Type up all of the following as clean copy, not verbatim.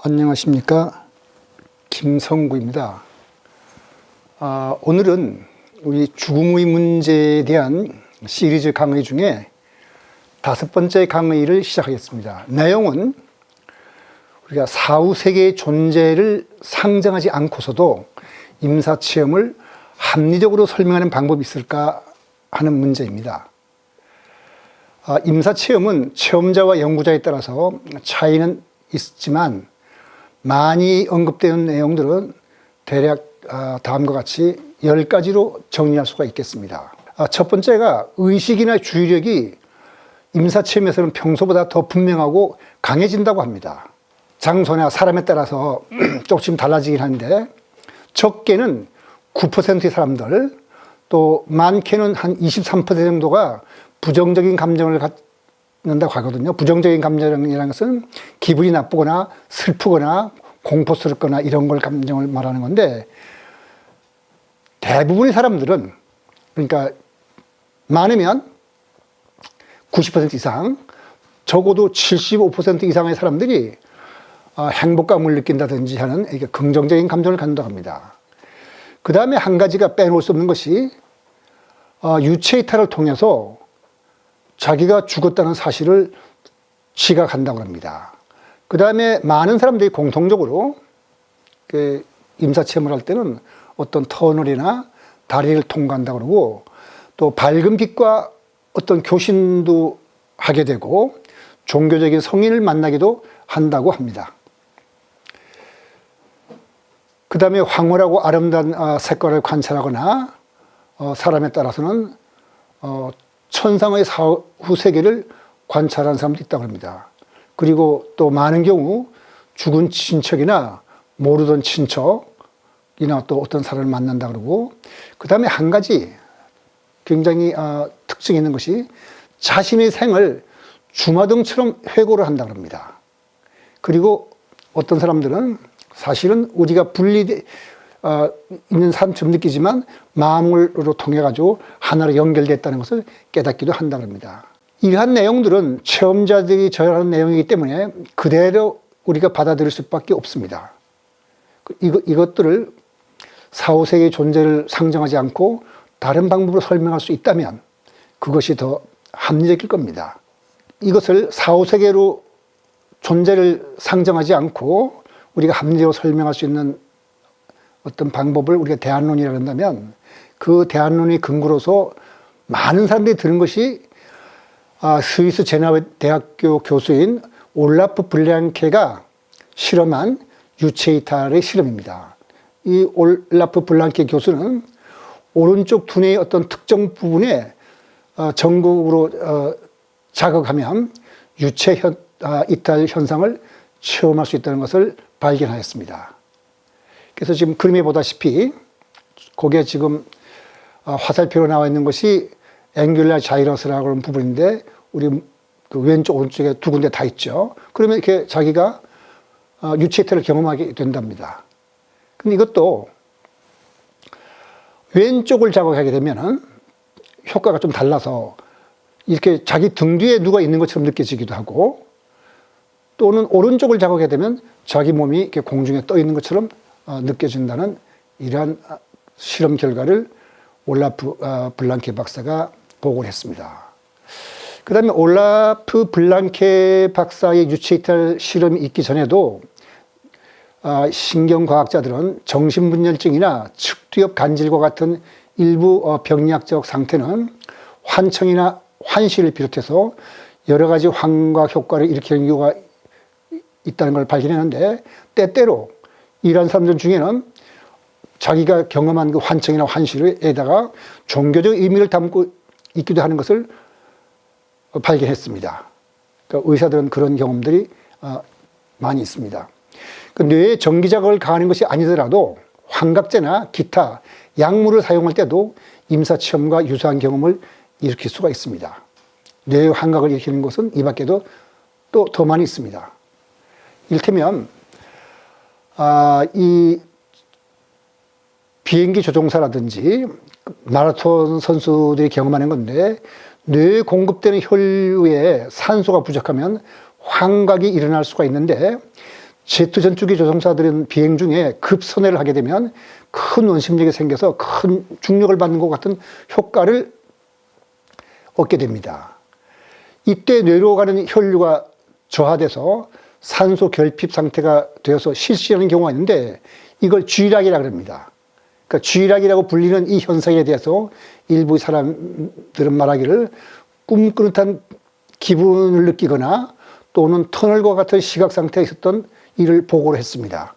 안녕하십니까, 김성구입니다. 오늘은 우리 죽음의 문제에 대한 시리즈 강의 중에 5번째 강의를 시작하겠습니다. 내용은 우리가 사후 세계의 존재를 상정하지 않고서도 임사체험을 합리적으로 설명하는 방법이 있을까 하는 문제입니다. 임사체험은 체험자와 연구자에 따라서 차이는 있지만 많이 언급되는 내용들은 대략 다음과 같이 10가지로 정리할 수가 있겠습니다. 첫 번째가 의식이나 주의력이 임사체험에서는 평소보다 더 분명하고 강해진다고 합니다. 장소나 사람에 따라서 조금씩 달라지긴 하는데, 적게는 9%의 사람들, 또 많게는 한 23% 정도가 부정적인 감정을 갖는다고 하거든요. 부정적인 감정이라는 것은 기분이 나쁘거나 슬프거나 공포스럽거나 이런 걸 감정을 말하는 건데, 대부분의 사람들은, 그러니까 많으면 90% 이상, 적어도 75% 이상의 사람들이 행복감을 느낀다든지 하는 긍정적인 감정을 갖는다고 합니다. 그 다음에 한 가지가 빼놓을 수 없는 것이 유체이탈을 통해서 자기가 죽었다는 사실을 지각한다고 합니다. 그 다음에 많은 사람들이 공통적으로 임사체험을 할 때는 어떤 터널이나 다리를 통과한다고 그러고, 또 밝은 빛과 어떤 교신도 하게 되고 종교적인 성인을 만나기도 한다고 합니다. 그 다음에 황홀하고 아름다운 색깔을 관찰하거나 사람에 따라서는 천상의 사후 세계를 관찰하는 사람도 있다고 합니다. 그리고 또 많은 경우 죽은 친척이나 모르던 친척이나 또 어떤 사람을 만난다 그러고, 그 다음에 한 가지 굉장히 특징이 있는 것이 자신의 생을 주마등처럼 회고를 한다고 합니다. 그리고 어떤 사람들은 사실은 우리가 분리되어 있는 사람처럼 느끼지만 마음으로 통해 가지고 하나로 연결됐다는 것을 깨닫기도 한다고 합니다. 이러한 내용들은 체험자들이 전하는 내용이기 때문에 그대로 우리가 받아들일 수밖에 없습니다. 이것들을 사후세계의 존재를 상정하지 않고 다른 방법으로 설명할 수 있다면 그것이 더 합리적일 겁니다. 이것을 사후세계로 존재를 상정하지 않고 우리가 합리적으로 설명할 수 있는 어떤 방법을 우리가 대안론이라고 한다면, 그 대안론의 근거로서 많은 사람들이 들은 것이 스위스 제네바 대학교 교수인 올라프 블랑케가 실험한 유체이탈의 실험입니다. 이 올라프 블랑케 교수는 오른쪽 두뇌의 어떤 특정 부분에 전극으로 자극하면 유체이탈 현상을 체험할 수 있다는 것을 발견하였습니다. 그래서 지금 그림에 보다시피 거기에 지금 화살표로 나와 있는 것이 앵귤라 자이러스라고 하는 부분인데, 우리 그 왼쪽 오른쪽에 두 군데 다 있죠. 그러면 이렇게 자기가 유체이탈을 경험하게 된답니다. 근데 이것도 왼쪽을 자극하게 되면은 효과가 좀 달라서 이렇게 자기 등 뒤에 누가 있는 것처럼 느껴지기도 하고, 또는 오른쪽을 자극하게 되면 자기 몸이 이렇게 공중에 떠 있는 것처럼 느껴진다는 이러한 실험 결과를 올라프 블랑케 박사가 보고를 했습니다. 그 다음에 올라프 블랑케 박사의 유체이탈 실험이 있기 전에도 신경과학자들은 정신분열증이나 측두엽 간질과 같은 일부 병리학적 상태는 환청이나 환시를 비롯해서 여러 가지 환각 효과를 일으키는 경우가 있다는 걸 발견했는데, 때때로 이런 사람들 중에는 자기가 경험한 그 환청이나 환시에다가 종교적 의미를 담고 있기도 하는 것을 발견했습니다. 그러니까 의사들은 그런 경험들이 많이 있습니다. 그 뇌에 전기자극을 가하는 것이 아니더라도 환각제나 기타 약물을 사용할 때도 임사체험과 유사한 경험을 일으킬 수가 있습니다. 뇌의 환각을 일으키는 것은 이 밖에도 또 더 많이 있습니다. 이를테면 이 비행기 조종사라든지 마라톤 선수들이 경험하는 건데, 뇌에 공급되는 혈류에 산소가 부족하면 환각이 일어날 수가 있는데, 제트 전투기 조종사들은 비행 중에 급선회를 하게 되면 큰 원심력이 생겨서 큰 중력을 받는 것 같은 효과를 얻게 됩니다. 이때 뇌로 가는 혈류가 저하돼서 산소 결핍 상태가 되어서 실시하는 경우가 있는데 이걸 쥐락이라고 합니다. 그러니까 쥐락이라고 불리는 이 현상에 대해서 일부 사람들은 말하기를 꿈꾸듯한 기분을 느끼거나 또는 터널과 같은 시각 상태에 있었던 일을 보고를 했습니다.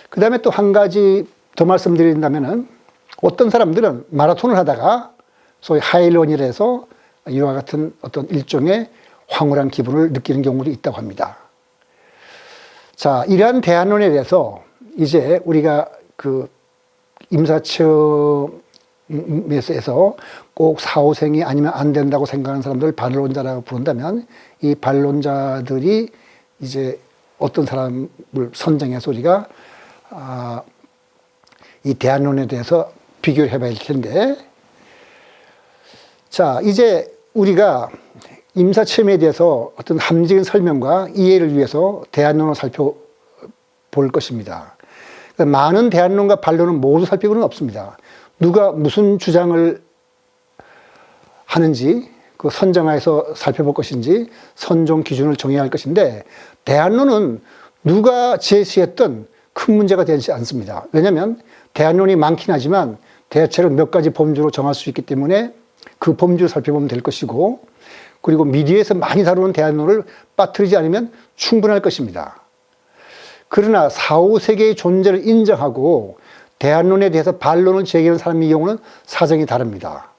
그 다음에 또 한 가지 더 말씀드린다면은 어떤 사람들은 마라톤을 하다가 소위 하이런이라 해서 이와 같은 어떤 일종의 황홀한 기분을 느끼는 경우도 있다고 합니다. 자, 이러한 대안론에 대해서 이제 우리가 그 임사체험에서 꼭 사후생이 아니면 안 된다고 생각하는 사람들을 반론자라고 부른다면 이 반론자들이 이제 어떤 사람을 선정해서 우리가 이 대안론에 대해서 비교를 해봐야 할 텐데, 자, 이제 우리가 임사체험에 대해서 어떤 함정적인 설명과 이해를 위해서 대안론을 살펴볼 것입니다. 그러니까 많은 대안론과 반론은 모두 살펴볼 건 없습니다. 누가 무슨 주장을 하는지 그 선정해서 살펴볼 것인지 선종 기준을 정해야 할 것인데, 대안론은 누가 제시했던 큰 문제가 되지 않습니다. 왜냐하면 대안론이 많긴 하지만 대체로 몇 가지 범주로 정할 수 있기 때문에 그 범주를 살펴보면 될 것이고, 그리고 미디어에서 많이 다루는 대안론을 빠뜨리지 않으면 충분할 것입니다. 그러나 사후세계의 존재를 인정하고 대안론에 대해서 반론을 제기하는 사람의 경우는 사정이 다릅니다.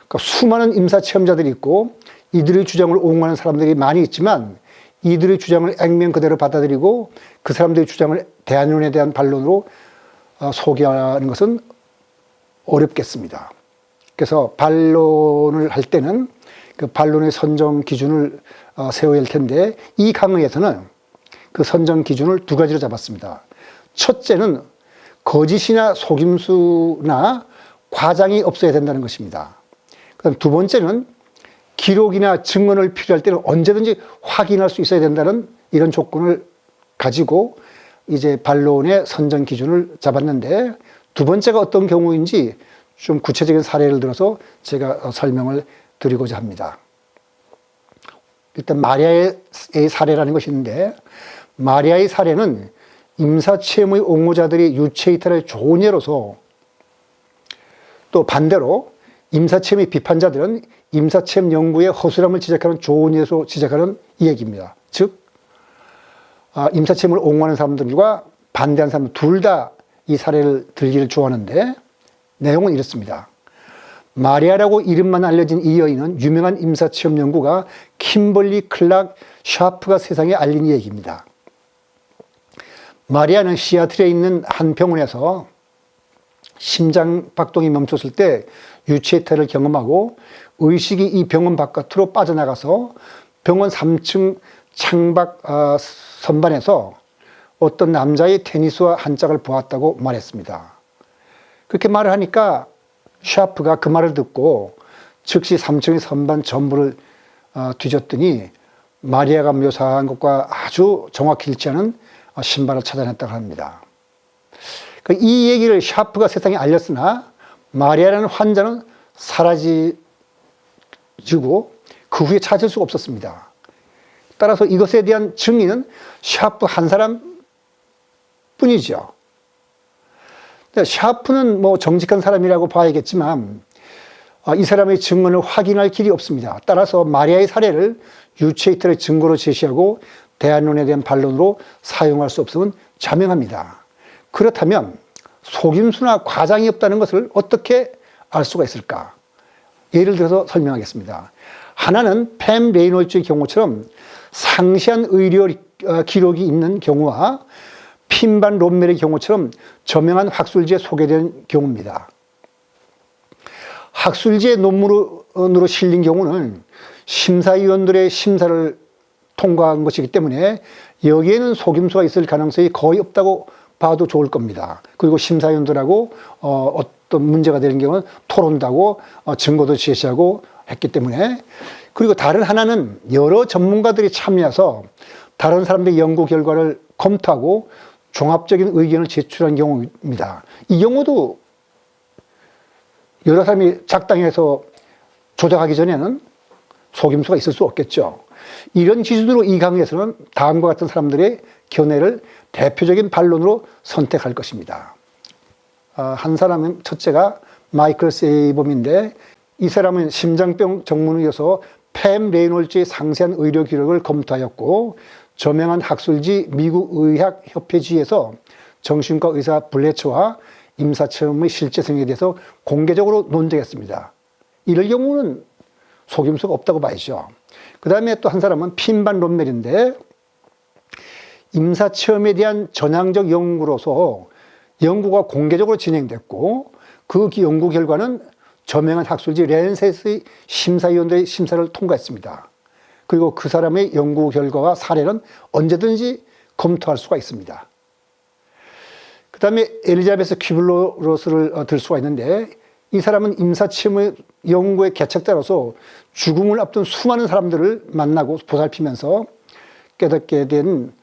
그러니까 수많은 임사체험자들이 있고 이들의 주장을 옹호하는 사람들이 많이 있지만 이들의 주장을 액면 그대로 받아들이고 그 사람들의 주장을 대안론에 대한 반론으로 소개하는 것은 어렵겠습니다. 그래서 반론을 할 때는 그 반론의 선정 기준을 세워야 할 텐데, 이 강의에서는 그 선정 기준을 두 가지로 잡았습니다. 첫째는 거짓이나 속임수나 과장이 없어야 된다는 것입니다. 그다음 두 번째는 기록이나 증언을 필요할 때는 언제든지 확인할 수 있어야 된다는 이런 조건을 가지고 이제 반론의 선정 기준을 잡았는데, 두 번째가 어떤 경우인지 좀 구체적인 사례를 들어서 제가 설명을 드리고자 합니다. 일단 마리아의 사례라는 것이 있는데, 마리아의 사례는 임사체험의 옹호자들이 유체이탈의 좋은 예로서, 또 반대로 임사체험의 비판자들은 임사체험 연구의 허술함을 지적하는 좋은 예로 지적하는 이 얘기입니다. 즉 임사체험을 옹호하는 사람들과 반대하는 사람들 둘 다 이 사례를 들기를 좋아하는데, 내용은 이렇습니다. 마리아라고 이름만 알려진 이 여인은 유명한 임사체험 연구가 킴벌리 클락 샤프가 세상에 알린 얘기입니다. 마리아는 시애틀에 있는 한 병원에서 심장 박동이 멈췄을 때 유체이탈을 경험하고 의식이 이 병원 바깥으로 빠져나가서 병원 3층 창밖 선반에서 어떤 남자의 테니스와 한 짝을 보았다고 말했습니다. 그렇게 말을 하니까 샤프가 그 말을 듣고 즉시 3층의 선반 전부를 뒤졌더니 마리아가 묘사한 것과 아주 정확히 일치하는 신발을 찾아냈다고 합니다. 이 얘기를 샤프가 세상에 알렸으나 마리아라는 환자는 사라지고 그 후에 찾을 수가 없었습니다. 따라서 이것에 대한 증인은 샤프 한 사람 뿐이죠. 샤프는 뭐 정직한 사람이라고 봐야겠지만 이 사람의 증언을 확인할 길이 없습니다. 따라서 마리아의 사례를 유체이탈의 증거로 제시하고 대안론에 대한 반론으로 사용할 수 없음은 자명합니다. 그렇다면 속임수나 과장이 없다는 것을 어떻게 알 수가 있을까? 예를 들어서 설명하겠습니다. 하나는 팸 레이놀즈의 경우처럼 상세한 의료 기록이 있는 경우와 핀반 롬멜의 경우처럼 저명한 학술지에 소개된 경우입니다. 학술지의 논문으로 실린 경우는 심사위원들의 심사를 통과한 것이기 때문에 여기에는 속임수가 있을 가능성이 거의 없다고 봐도 좋을 겁니다. 그리고 심사위원들하고 어떤 문제가 되는 경우는 토론도 하고 증거도 제시하고 했기 때문에, 그리고 다른 하나는 여러 전문가들이 참여해서 다른 사람들의 연구 결과를 검토하고 종합적인 의견을 제출한 경우입니다. 이 경우도 여러 사람이 작당해서 조작하기 전에는 속임수가 있을 수 없겠죠. 이런 기준으로 이 강의에서는 다음과 같은 사람들의 견해를 대표적인 반론으로 선택할 것입니다. 한 사람은 첫째가 마이클 세이범인데, 이 사람은 심장병 전문의여서 팸 레이놀즈의 상세한 의료 기록을 검토하였고, 저명한 학술지 미국 의학협회지에서 정신과 의사 블레처와 임사체험의 실제성에 대해서 공개적으로 논쟁했습니다. 이럴 경우는 속임수가 없다고 봐야죠. 그 다음에 또 한 사람은 핀반 롬멜인데, 임사체험에 대한 전향적 연구로서 연구가 공개적으로 진행됐고, 그 연구 결과는 저명한 학술지 랜셋의 심사위원들의 심사를 통과했습니다. 그리고 그 사람의 연구 결과와 사례는 언제든지 검토할 수가 있습니다. 그 다음에 엘리자베스 큐블러로스를 들 수가 있는데, 이 사람은 임사체험의 연구의 개척자로서 죽음을 앞둔 수많은 사람들을 만나고 보살피면서 깨닫게 된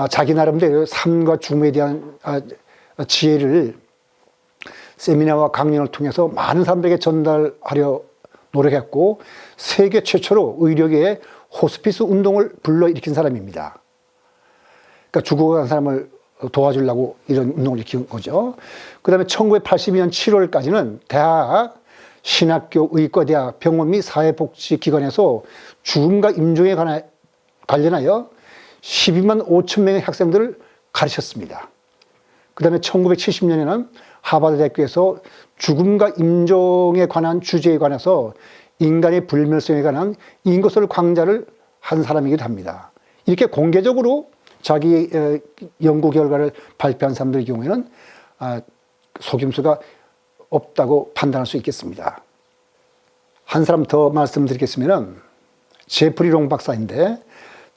자기 나름대로 삶과 죽음에 대한 지혜를 세미나와 강연을 통해서 많은 사람들에게 전달하려 노력했고, 세계 최초로 의료계에 호스피스 운동을 불러일으킨 사람입니다. 그러니까 죽어간 사람을 도와주려고 이런 운동을 일으킨 거죠. 그 다음에 1982년 7월까지는 대학, 신학교, 의과대학, 병원 및 사회복지기관에서 죽음과 임종에 관련하여 12만 5천 명의 학생들을 가르쳤습니다. 그 다음에 1970년에는 하버드 대학교에서 죽음과 임종에 관한 주제에 관해서 인간의 불멸성에 관한 인거설 강좌를 한 사람이기도 합니다. 이렇게 공개적으로 자기 연구 결과를 발표한 사람들의 경우에는 속임수가 없다고 판단할 수 있겠습니다. 한 사람 더 말씀드리겠으면 제프리 롱 박사인데,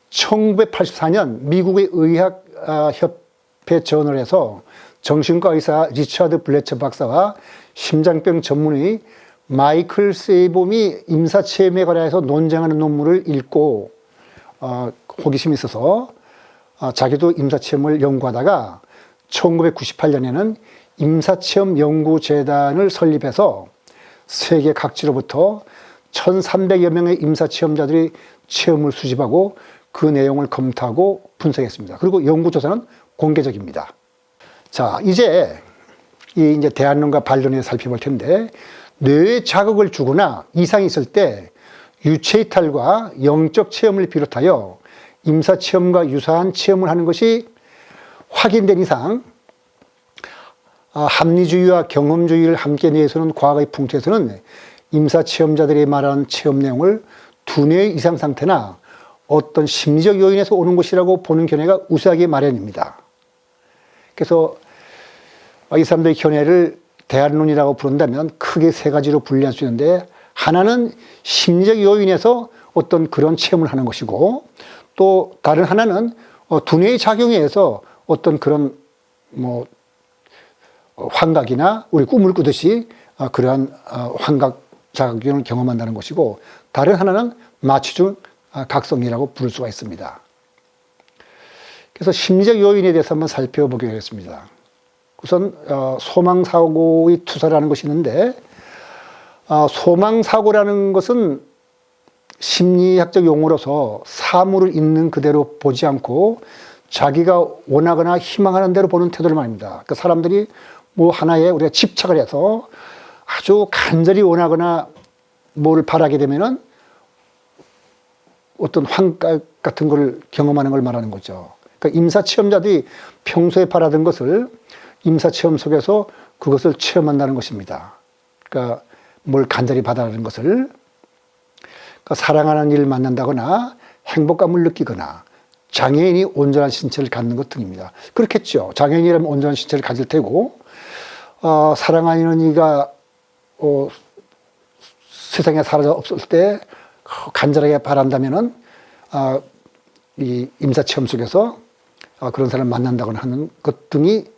1984년 미국의 의학협회 저널에서 정신과 의사 리처드 블레처 박사와 심장병 전문의 마이클 세이범이 임사체험에 관해서 논쟁하는 논문을 읽고 호기심이 있어서 자기도 임사체험을 연구하다가 1998년에는 임사체험연구재단을 설립해서 세계 각지로부터 1,300여 명의 임사체험자들이 체험을 수집하고 그 내용을 검토하고 분석했습니다. 그리고 연구조사는 공개적입니다. 자, 이제 대안론과 반론에 살펴볼 텐데, 뇌에 자극을 주거나 이상이 있을 때 유체이탈과 영적 체험을 비롯하여 임사체험과 유사한 체험을 하는 것이 확인된 이상, 합리주의와 경험주의를 함께 내세우는 과거의 풍토에서는 임사체험자들이 말하는 체험 내용을 두뇌의 이상 상태나 어떤 심리적 요인에서 오는 것이라고 보는 견해가 우세하기 마련입니다. 그래서 이 사람들의 견해를 대안론이라고 부른다면 크게 세 가지로 분리할 수 있는데, 하나는 심리적 요인에서 어떤 그런 체험을 하는 것이고, 또 다른 하나는 두뇌의 작용에 의해서 어떤 그런 환각이나 우리 꿈을 꾸듯이 그러한 환각 작용을 경험한다는 것이고, 다른 하나는 마취중 각성이라고 부를 수가 있습니다. 그래서 심리적 요인에 대해서 한번 살펴보기로 하겠습니다. 우선 소망사고의 투사라는 것이 있는데, 소망사고라는 것은 심리학적 용어로서 사물을 있는 그대로 보지 않고 자기가 원하거나 희망하는 대로 보는 태도를 말합니다. 그러니까 사람들이 하나에 우리가 집착을 해서 아주 간절히 원하거나 뭐를 바라게 되면은 어떤 환각 같은 걸 경험하는 걸 말하는 거죠. 그러니까 임사체험자들이 평소에 바라던 것을 임사체험 속에서 그것을 체험한다는 것입니다. 그러니까 뭘 간절히 바라는 것을, 그러니까 사랑하는 이를 만난다거나 행복감을 느끼거나 장애인이 온전한 신체를 갖는 것 등입니다. 그렇겠죠. 장애인이라면 온전한 신체를 가질 테고, 사랑하는 이가 세상에 사라져 없을 때 간절하게 바란다면은 이 임사체험 속에서 그런 사람을 만난다거나 하는 것 등이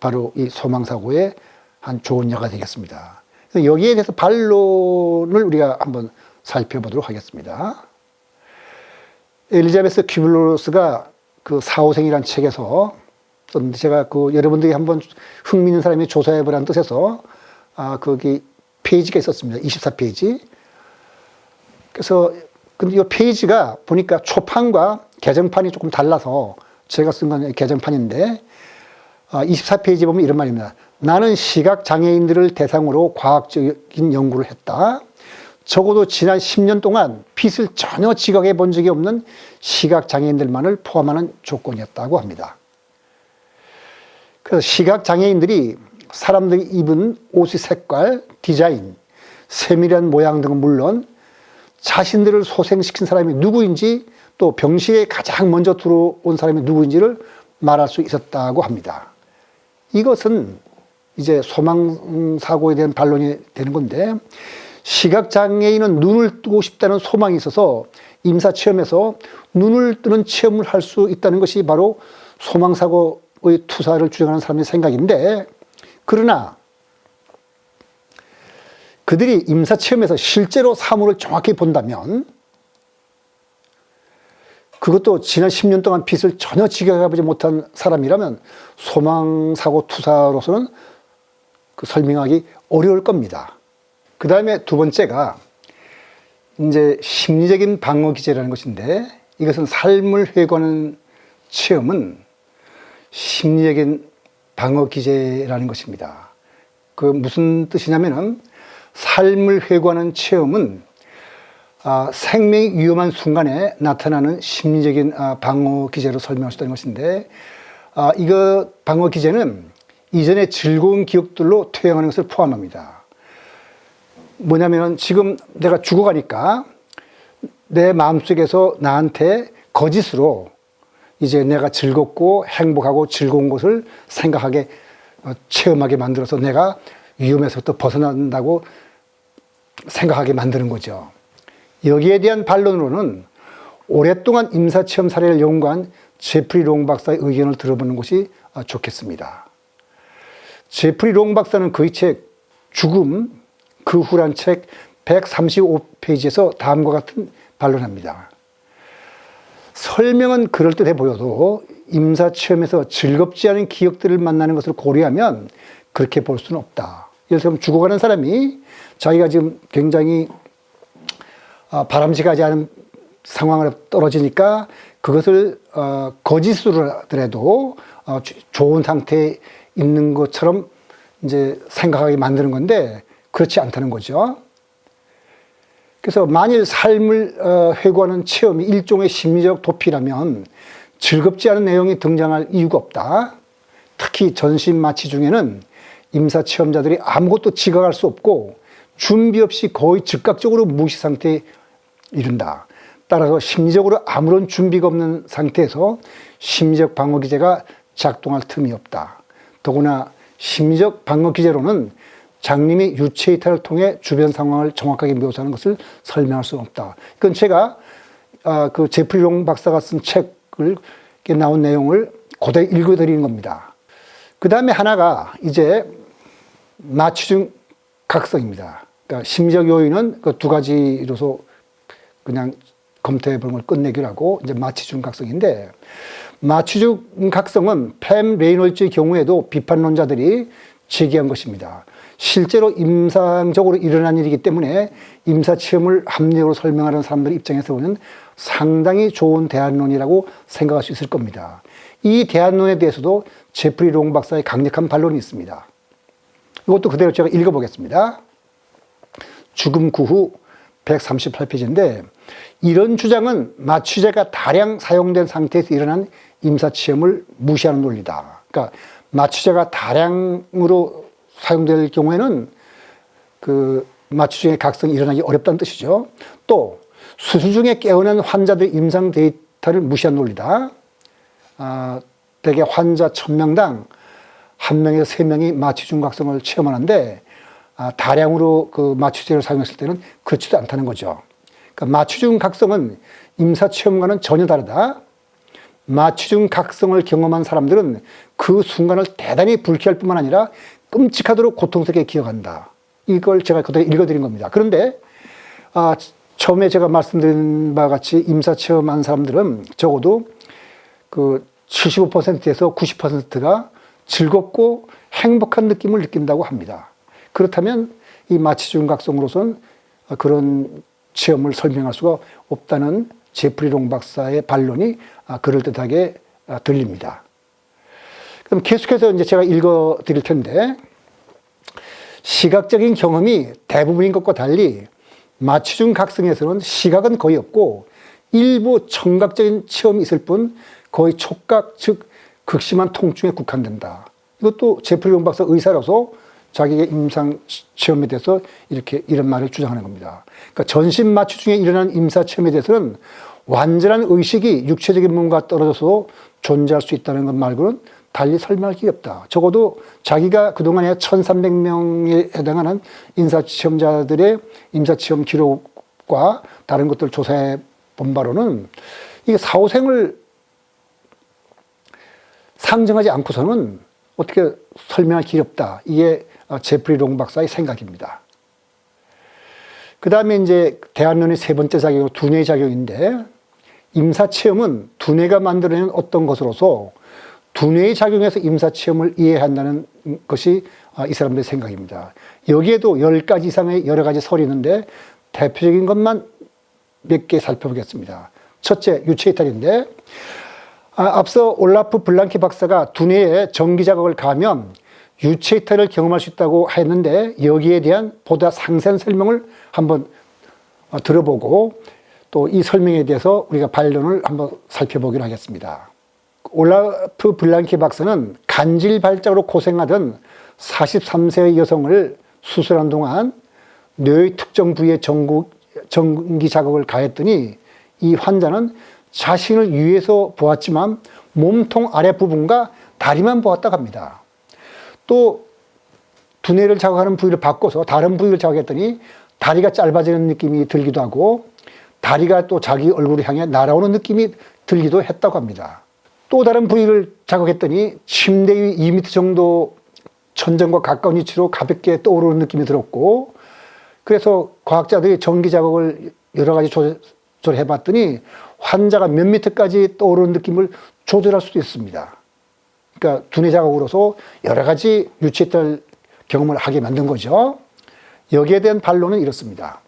바로 이 소망사고의 한 좋은 예가 되겠습니다. 그래서 여기에 대해서 반론을 우리가 한번 살펴보도록 하겠습니다. 엘리자베스 큐블로스가 그 사후생이라는 책에서 제가 그 여러분들이 한번 흥미있는 사람이 조사해보라는 뜻에서 거기 페이지가 있었습니다. 24페이지. 그래서 근데 이 페이지가 보니까 초판과 개정판이 조금 달라서 제가 쓴 건 개정판인데 24페이지 보면 이런 말입니다. 나는 시각장애인들을 대상으로 과학적인 연구를 했다. 적어도 지난 10년 동안 빚을 전혀 지각해 본 적이 없는 시각장애인들만을 포함하는 조건이었다고 합니다. 그래서 시각장애인들이 사람들이 입은 옷의 색깔, 디자인, 세밀한 모양 등은 물론 자신들을 소생시킨 사람이 누구인지 또 병실에 가장 먼저 들어온 사람이 누구인지를 말할 수 있었다고 합니다. 이것은 이제 소망사고에 대한 반론이 되는 건데 시각장애인은 눈을 뜨고 싶다는 소망이 있어서 임사체험에서 눈을 뜨는 체험을 할 수 있다는 것이 바로 소망사고의 투사를 주장하는 사람의 생각인데 그러나 그들이 임사체험에서 실제로 사물을 정확히 본다면 그것도 지난 10년 동안 빚을 전혀 지각해보지 못한 사람이라면 소망사고 투사로서는 그 설명하기 어려울 겁니다. 그 다음에 두 번째가 이제 심리적인 방어 기제라는 것인데 이것은 삶을 회고하는 체험은 심리적인 방어 기제라는 것입니다. 그 무슨 뜻이냐면은 삶을 회고하는 체험은 생명이 위험한 순간에 나타나는 심리적인 방어 기제로 설명할 수 있다는 것인데 이거 방어 기제는 이전의 즐거운 기억들로 퇴행하는 것을 포함합니다. 뭐냐면 지금 내가 죽어가니까 내 마음속에서 나한테 거짓으로 이제 내가 즐겁고 행복하고 즐거운 것을 생각하게 체험하게 만들어서 내가 위험에서부터 벗어난다고 생각하게 만드는 거죠. 여기에 대한 반론으로는 오랫동안 임사체험 사례를 연구한 제프리 롱 박사의 의견을 들어보는 것이 좋겠습니다. 제프리 롱 박사는 그의 책 죽음 그 후란 책 135페이지에서 다음과 같은 반론합니다. 설명은 그럴듯해 보여도 임사체험에서 즐겁지 않은 기억들을 만나는 것을 고려하면 그렇게 볼 수는 없다. 예를 들면 죽어가는 사람이 자기가 지금 굉장히 바람직하지 않은 상황으로 떨어지니까 그것을 거짓으로 하더라도 좋은 상태에 있는 것처럼 이제 생각하게 만드는 건데 그렇지 않다는 거죠. 그래서 만일 삶을 회고하는 체험이 일종의 심리적 도피라면 즐겁지 않은 내용이 등장할 이유가 없다. 특히 전신 마취 중에는 임사 체험자들이 아무것도 지각할 수 없고 준비 없이 거의 즉각적으로 무시 상태에 이른다. 따라서 심리적으로 아무런 준비가 없는 상태에서 심리적 방어 기제가 작동할 틈이 없다. 더구나 심리적 방어 기제로는 장님이 유체 이탈을 통해 주변 상황을 정확하게 묘사하는 것을 설명할 수는 없다. 이건 제가 그 제프리 롱 박사가 쓴 책을 나온 내용을 그대로 읽어드리는 겁니다. 그 다음에 하나가 이제 마취중 각성입니다. 그러니까 심리적 요인은 그 두 가지로서 그냥 검토해 보는 걸 끝내기로 하고 이제 마취중 각성인데 마취중 각성은 팸 레이놀즈의 경우에도 비판론자들이 제기한 것입니다. 실제로 임상적으로 일어난 일이기 때문에 임사체험을 합리적으로 설명하는 사람들 입장에서 보면 상당히 좋은 대안론이라고 생각할 수 있을 겁니다. 이 대안론에 대해서도 제프리 롱 박사의 강력한 반론이 있습니다. 이것도 그대로 제가 읽어보겠습니다. 죽음 그 후 138페이지인데 이런 주장은 마취제가 다량 사용된 상태에서 일어난 임사체험을 무시하는 논리다. 그러니까 마취제가 다량으로 사용될 경우에는 그 마취중의 각성이 일어나기 어렵다는 뜻이죠. 또 수술 중에 깨어난 환자들의 임상 데이터를 무시한 논리다. 대개 환자 1000명당 1명에서 3명이 마취중 각성을 체험하는데 다량으로 그 마취제를 사용했을 때는 그렇지도 않다는 거죠. 그러니까 마취중 각성은 임사체험과는 전혀 다르다. 마취중 각성을 경험한 사람들은 그 순간을 대단히 불쾌할 뿐만 아니라 끔찍하도록 고통스럽게 기억한다. 이걸 제가 그대로 읽어드린 겁니다. 그런데 처음에 제가 말씀드린 바와 같이 임사체험한 사람들은 적어도 그 75%에서 90%가 즐겁고 행복한 느낌을 느낀다고 합니다. 그렇다면 이 마취중각성으로서는 그런 체험을 설명할 수가 없다는 제프리 롱 박사의 반론이 그럴듯하게 들립니다. 그럼 계속해서 이제 제가 읽어 드릴 텐데, 시각적인 경험이 대부분인 것과 달리 마취중각성에서는 시각은 거의 없고 일부 청각적인 체험이 있을 뿐 거의 촉각, 즉 극심한 통증에 국한된다. 이것도 제프리 롱 박사 의사로서 자기의 임상 체험에 대해서 이런 말을 주장하는 겁니다. 그러니까 전신 마취 중에 일어난 임사 체험에 대해서는 완전한 의식이 육체적인 몸과 떨어져서 존재할 수 있다는 것 말고는 달리 설명할 길이 없다. 적어도 자기가 그동안에 1,300명에 해당하는 임사체험자들의 임사체험 기록과 다른 것들을 조사해 본 바로는 이게 사후생을 상정하지 않고서는 어떻게 설명할 길이 없다. 이게 제프리 롱 박사의 생각입니다. 그 다음에 이제 대안론의 세 번째 작용은 두뇌 작용인데, 임사체험은 두뇌가 만들어내는 어떤 것으로서 두뇌의 작용에서 임사체험을 이해한다는 것이 이 사람들의 생각입니다. 여기에도 10가지 이상의 여러 가지 설이 있는데 대표적인 것만 몇 개 살펴보겠습니다. 첫째, 유체이탈인데, 앞서 올라프 블랑키 박사가 두뇌에 전기 자극을 가하면 유체이탈을 경험할 수 있다고 했는데, 여기에 대한 보다 상세한 설명을 한번 들어보고 또 이 설명에 대해서 우리가 반론을 한번 살펴보기로 하겠습니다. 올라프 블랑키 박사는 간질 발작으로 고생하던 43세의 여성을 수술한 동안 뇌의 특정 부위에 전기 자극을 가했더니 이 환자는 자신을 위에서 보았지만 몸통 아랫부분과 다리만 보았다고 합니다. 또 두뇌를 자극하는 부위를 바꿔서 다른 부위를 자극했더니 다리가 짧아지는 느낌이 들기도 하고 다리가 또 자기 얼굴을 향해 날아오는 느낌이 들기도 했다고 합니다. 또 다른 부위를 자극했더니 침대 위 2m 정도 천정과 가까운 위치로 가볍게 떠오르는 느낌이 들었고, 그래서 과학자들이 전기 자극을 여러 가지 조절해 봤더니 환자가 몇 미터까지 떠오르는 느낌을 조절할 수도 있습니다. 그러니까 두뇌 자극으로서 여러 가지 유체이탈 경험을 하게 만든 거죠. 여기에 대한 반론은 이렇습니다.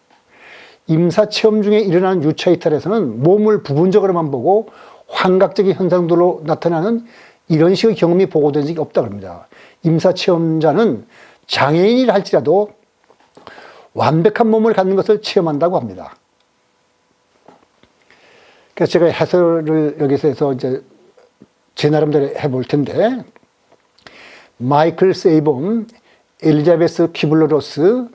임사체험 중에 일어나는 유체이탈에서는 몸을 부분적으로만 보고 환각적인 현상들로 나타나는 이런 식의 경험이 보고된 적이 없다고 합니다. 임사체험자는 장애인이라 할지라도 완벽한 몸을 갖는 것을 체험한다고 합니다. 그래서 제가 해설을 여기서 해서 이제 제 나름대로 해볼 텐데, 마이클 세이봄, 엘리자베스 키블러-로스,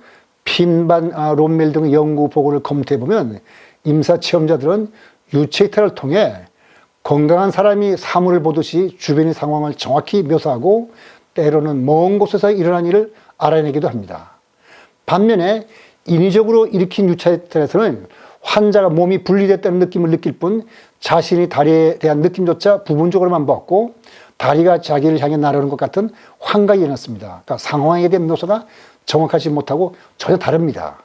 핀반 롬멜 등의 연구 보고를 검토해보면 임사체험자들은 유체이탈을 통해 건강한 사람이 사물을 보듯이 주변의 상황을 정확히 묘사하고 때로는 먼 곳에서 일어난 일을 알아내기도 합니다. 반면에 인위적으로 일으킨 유체이탈에서는 환자가 몸이 분리됐다는 느낌을 느낄 뿐 자신이 다리에 대한 느낌조차 부분적으로만 보았고 다리가 자기를 향해 날아오는 것 같은 환각이 일어났습니다. 그러니까 상황에 대한 묘사가 정확하지 못하고 전혀 다릅니다.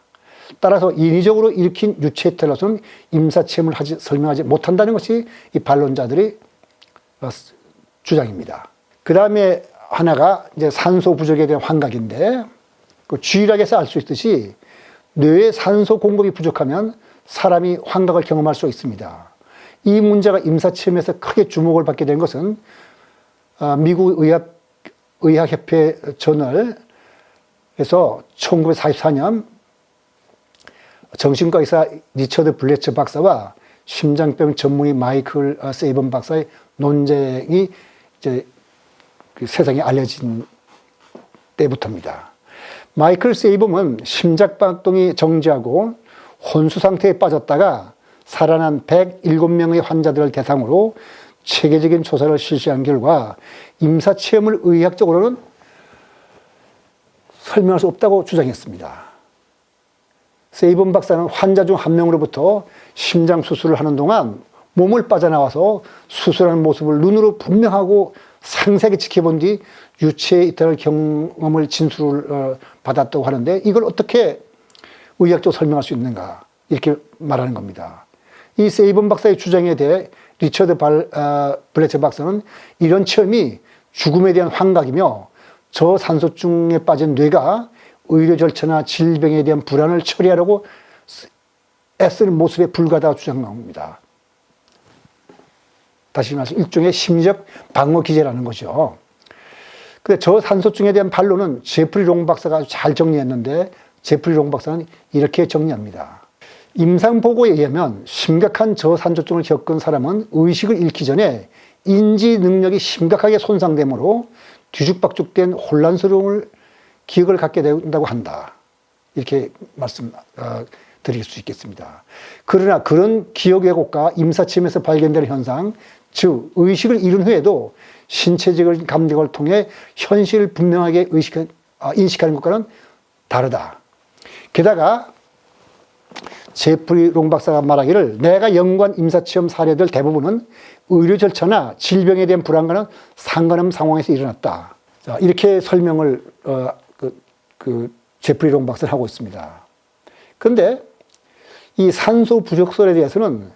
따라서 인위적으로 일으킨 유체이탈로서는 임사체험을 설명하지 못한다는 것이 이 반론자들의 주장입니다. 그 다음에 하나가 이제 산소 부족에 대한 환각인데, 그 쥐락에서 알 수 있듯이 뇌에 산소 공급이 부족하면 사람이 환각을 경험할 수 있습니다. 이 문제가 임사체험에서 크게 주목을 받게 된 것은 미국 의학협회 저널에서 1944년 정신과 의사 리처드 블레처 박사와 심장병 전문의 마이클 세이번 박사의 논쟁이 이제 세상에 알려진 때부터입니다. 마이클 세이범은 심장박동이 정지하고 혼수 상태에 빠졌다가 살아난 107명의 환자들을 대상으로 체계적인 조사를 실시한 결과 임사체험을 의학적으로는 설명할 수 없다고 주장했습니다. 세이범 박사는 환자 중 한 명으로부터 심장 수술을 하는 동안 몸을 빠져나와서 수술하는 모습을 눈으로 분명하고 상세하게 지켜본 뒤 유체이탈 경험을 진술을 받았다고 하는데, 이걸 어떻게 의학적으로 설명할 수 있는가? 이렇게 말하는 겁니다. 이 세이번 박사의 주장에 대해 리처드 블레처 박사는 이런 체험이 죽음에 대한 환각이며 저산소증에 빠진 뇌가 의료 절차나 질병에 대한 불안을 처리하려고 애쓰는 모습에 불과하다고 주장합니다. 다시 말해서 일종의 심리적 방어 기제라는 거죠. 근데 저산소증에 대한 반론은 제프리 롱 박사가 잘 정리했는데 제프리 롱 박사는 이렇게 정리합니다. 임상보고에 의하면 심각한 저산소증을 겪은 사람은 의식을 잃기 전에 인지 능력이 심각하게 손상되므로 뒤죽박죽된 혼란스러운 기억을 갖게 된다고 한다. 이렇게 말씀드릴 수 있겠습니다. 그러나 그런 기억 왜곡과 임사체험에서 발견되는 현상, 즉 의식을 잃은 후에도 신체적인 감각을 통해 현실을 분명하게 인식하는 것과는 다르다. 게다가 제프리 롱 박사가 말하기를 내가 연구한 임사체험 사례들 대부분은 의료 절차나 질병에 대한 불안과는 상관없는 상황에서 일어났다. 자, 이렇게 설명을 제프리 롱 박사는 하고 있습니다. 그런데 이 산소 부족설에 대해서는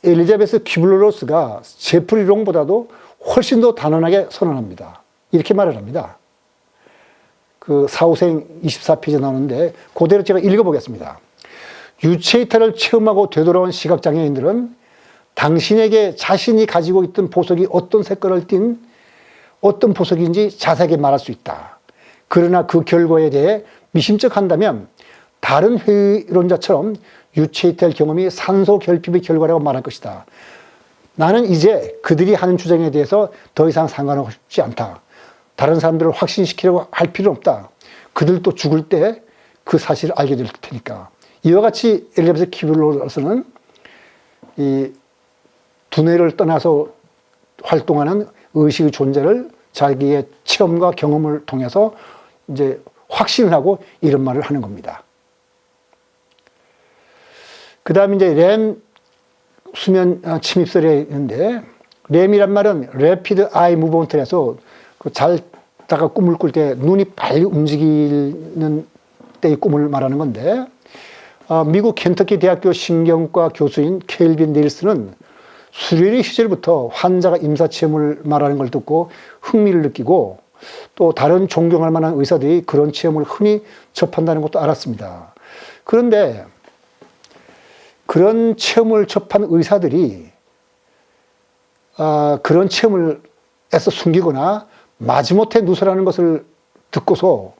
엘리자베스 큐블러-로스가 제프리 롱보다도 훨씬 더 단언하게 선언합니다. 이렇게 말을 합니다. 그 사후생 24페이지에 나오는데 그대로 제가 읽어보겠습니다. 유체이탈을 체험하고 되돌아온 시각장애인들은 당신에게 자신이 가지고 있던 보석이 어떤 색깔을 띤 어떤 보석인지 자세하게 말할 수 있다. 그러나 그 결과에 대해 미심쩍한다면 다른 회의론자처럼 유체이탈 경험이 산소 결핍의 결과라고 말할 것이다. 나는 이제 그들이 하는 주장에 대해서 더 이상 상관없지 않다. 다른 사람들을 확신시키려고 할 필요는 없다. 그들도 죽을 때 그 사실을 알게 될 테니까. 이와 같이 엘리자베스 큐블러-로스는 이 두뇌를 떠나서 활동하는 의식의 존재를 자기의 체험과 경험을 통해서 이제 확신을 하고 이런 말을 하는 겁니다. 그 다음에 이제 렘 수면 침입설에 있는데, 렘이란 말은 Rapid Eye Movement에서 잘다가 꿈을 꿀 때 눈이 빨리 움직이는 때의 꿈을 말하는 건데, 미국 켄터키 대학교 신경과 교수인 켈빈 닐슨은 수련의 시절부터 환자가 임사체험을 말하는 걸 듣고 흥미를 느끼고 또 다른 존경할 만한 의사들이 그런 체험을 흔히 접한다는 것도 알았습니다. 그런데 그런 체험을 접한 의사들이 그런 체험을 애써 숨기거나 마지못해 누설하는 것을 듣고서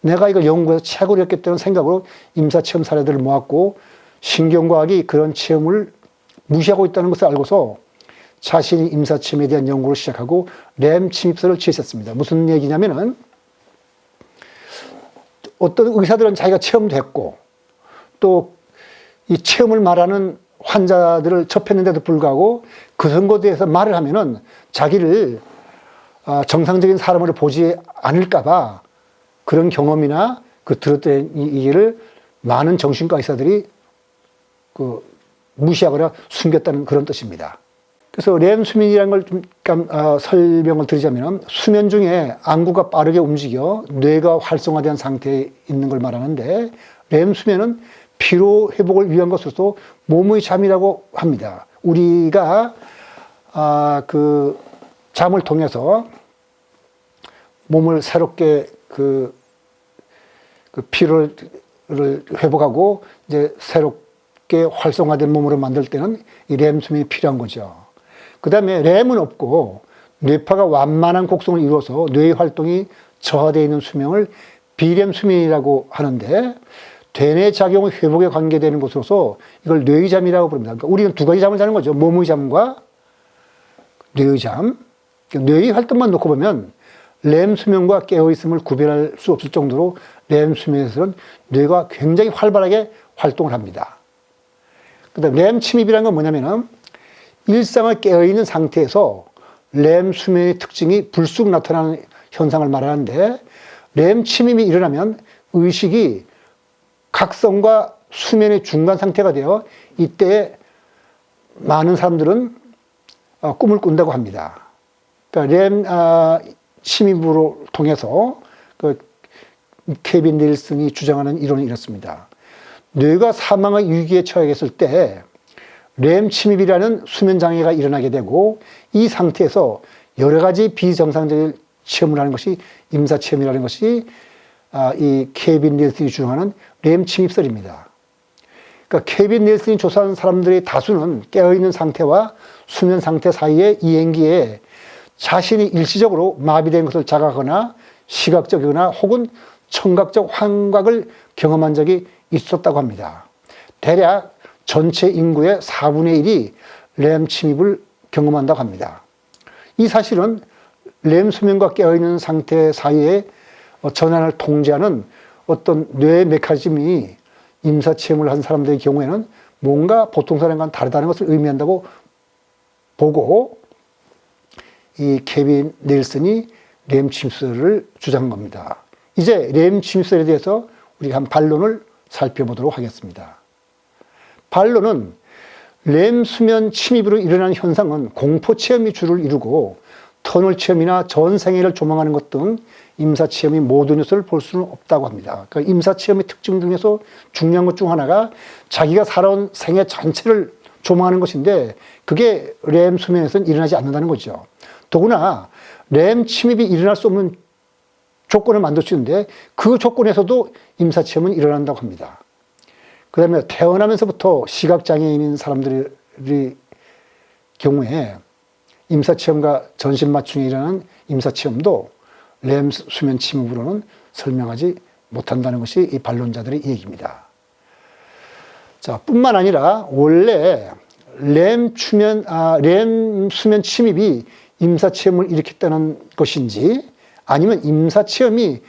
내가 이걸 연구해서 책을 읽겠다는 생각으로 임사체험 사례들을 모았고 신경과학이 그런 체험을 무시하고 있다는 것을 알고서 자신이 임사체험에 대한 연구를 시작하고 렘 침입설을 제시했습니다. 무슨 얘기냐면은 어떤 의사들은 자기가 체험도 했고 또 이 체험을 말하는 환자들을 접했는데도 불구하고 그 선거에 대해서 말을 하면은 자기를 정상적인 사람으로 보지 않을까봐 그런 경험이나 그 들었던 얘기를 많은 정신과 의사들이 무시하거나 숨겼다는 그런 뜻입니다. 그래서 렘 수면이라는 걸 좀 설명을 드리자면 수면 중에 안구가 빠르게 움직여 뇌가 활성화된 상태에 있는 걸 말하는데 렘 수면은 피로 회복을 위한 것으로서 몸의 잠이라고 합니다. 우리가 그 잠을 통해서 몸을 새롭게 그 피로를 회복하고 이제 새롭게 활성화된 몸으로 만들 때는 이 렘 수면이 필요한 거죠. 그 다음에 렘은 없고 뇌파가 완만한 곡성을 이루어서 뇌의 활동이 저하되어 있는 수명을 비렘 수면이라고 하는데 되뇌 작용의 회복에 관계되는 것으로서 이걸 뇌의 잠이라고 부릅니다. 그러니까 우리는 두 가지 잠을 자는 거죠. 몸의 잠과 뇌의 잠. 뇌의 활동만 놓고 보면 렘 수면과 깨어있음을 구별할 수 없을 정도로 렘 수면에서는 뇌가 굉장히 활발하게 활동을 합니다. 그다음 렘 침입이라는 건 뭐냐면은 일상을 깨어있는 상태에서 렘 수면의 특징이 불쑥 나타나는 현상을 말하는데 렘 침입이 일어나면 의식이 각성과 수면의 중간 상태가 되어 이때 많은 사람들은 꿈을 꾼다고 합니다. 그러니까 렘 침입으로 통해서 그 케빈 닐슨이 주장하는 이론이 이렇습니다. 뇌가 사망의 위기에 처하겠을 때 렘 침입이라는 수면 장애가 일어나게 되고, 이 상태에서 여러 가지 비정상적인 체험을 하는 것이 임사체험이라는 것이 이 케빈 닐슨이 주장하는 렘 침입설입니다. 그러니까 케빈 닐슨이 조사한 사람들의 다수는 깨어있는 상태와 수면 상태 사이의 이행기에 자신이 일시적으로 마비된 것을 자각하거나 시각적이거나 혹은 청각적 환각을 경험한 적이 있었다고 합니다. 대략 전체 인구의 4분의 1이 렘 침입을 경험한다고 합니다. 이 사실은 렘 수면과 깨어있는 상태 사이의 전환을 통제하는 어떤 뇌 메커니즘이 임사체험을 한 사람들의 경우에는 뭔가 보통 사람과는 다르다는 것을 의미한다고 보고, 이 케빈 닐슨이 렘 침입설을 주장한 겁니다. 이제 렘 침입설에 대해서 우리가 한 반론을 살펴보도록 하겠습니다. 반론은 렘 수면 침입으로 일어나는 현상은 공포체험이 주를 이루고 터널 체험이나 전생애를 조망하는 것 등 임사체험이 모든 요소를 볼 수는 없다고 합니다. 그러니까 임사체험의 특징 중에서 중요한 것 중 하나가 자기가 살아온 생애 전체를 조망하는 것인데, 그게 렘 수면에서는 일어나지 않는다는 거죠. 더구나 렘 침입이 일어날 수 없는 조건을 만들 수 있는데, 그 조건에서도 임사체험은 일어난다고 합니다. 그 다음에 태어나면서부터 시각장애인인 사람들의 경우에 임사체험과 전신마취에 일어나는 임사체험도 렘 수면 침입으로는 설명하지 못한다는 것이 이 반론자들의 얘기입니다. 자, 뿐만 아니라 원래 렘 수면 침입이 임사체험을 일으켰다는 것인지, 아니면 임사체험이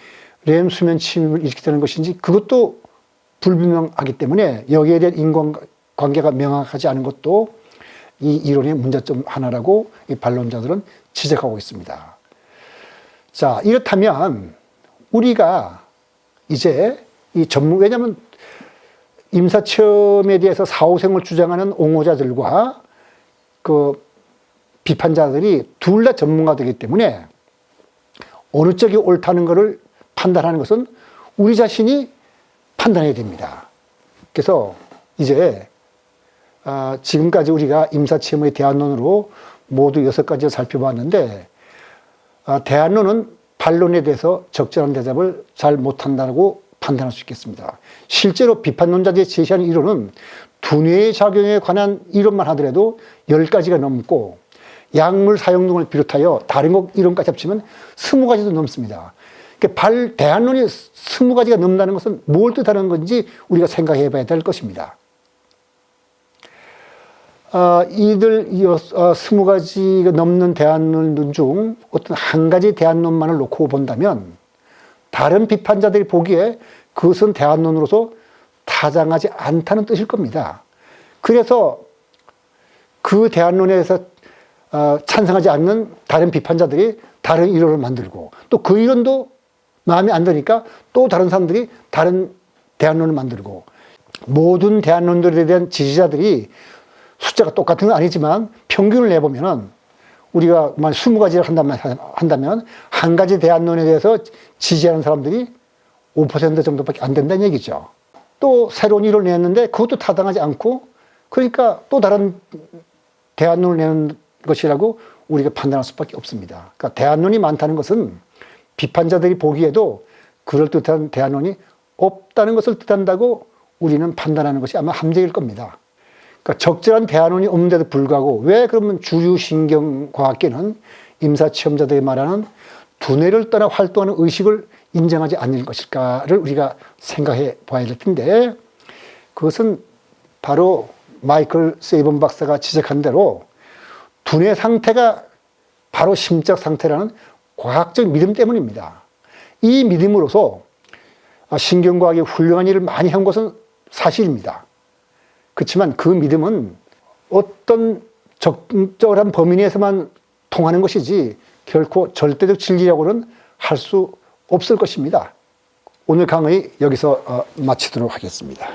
렘 수면 침입을 일으켰다는 것인지, 그것도 불분명하기 때문에 여기에 대한 인과관계가 명확하지 않은 것도 이 이론의 문제점 하나라고 이 반론자들은 지적하고 있습니다. 자, 이렇다면 우리가 이제 왜냐하면 임사체험에 대해서 사후생을 주장하는 옹호자들과 그 비판자들이 둘 다 전문가들이기 때문에 어느 쪽이 옳다는 것을 판단하는 것은 우리 자신이 판단해야 됩니다. 그래서 이제 지금까지 우리가 임사체험의 대안론으로 모두 6가지를 살펴봤는데, 대안론은 반론에 대해서 적절한 대답을 잘 못한다고 판단할 수 있겠습니다. 실제로 비판론자들이 제시하는 이론은 두뇌의 작용에 관한 이론만 하더라도 10가지가 넘고, 약물 사용 등을 비롯하여 다른 것 이론까지 합치면 20가지도 넘습니다. 대안론이 20가지가 넘는다는 것은 뭘 뜻하는 건지 우리가 생각해 봐야 될 것입니다. 이들 20가지가 넘는 대안론 중 어떤 한 가지 대안론만을 놓고 본다면 다른 비판자들이 보기에 그것은 대안론으로서 타당하지 않다는 뜻일 겁니다. 그래서 그 대안론에 대해서 찬성하지 않는 다른 비판자들이 다른 이론을 만들고, 또 그 이론도 마음에 안 드니까 또 다른 사람들이 다른 대안론을 만들고, 모든 대안론들에 대한 지지자들이 숫자가 똑같은 건 아니지만 평균을 내보면은 우리가 만약 20가지를 한다면 한 가지 대안론에 대해서 지지하는 사람들이 5% 정도밖에 안 된다는 얘기죠. 또 새로운 이론을 냈는데 그것도 타당하지 않고, 그러니까 또 다른 대안론을 내는 것이라고 우리가 판단할 수밖에 없습니다. 그러니까 대안론이 많다는 것은 비판자들이 보기에도 그럴듯한 대안론이 없다는 것을 뜻한다고 우리는 판단하는 것이 아마 함정일 겁니다. 그러니까 적절한 대안론이 없는데도 불구하고 왜 그러면 주류 신경과학계는 임사체험자들이 말하는 두뇌를 떠나 활동하는 의식을 인정하지 않는 것일까를 우리가 생각해 봐야 될 텐데, 그것은 바로 마이클 세이번 박사가 지적한 대로 두뇌 상태가 바로 심적 상태라는 과학적 믿음 때문입니다. 이 믿음으로서 신경과학이 훌륭한 일을 많이 한 것은 사실입니다. 그렇지만 그 믿음은 어떤 적절한 범위 내에서만 통하는 것이지 결코 절대적 진리라고는 할 수 없을 것입니다. 오늘 강의 여기서 마치도록 하겠습니다.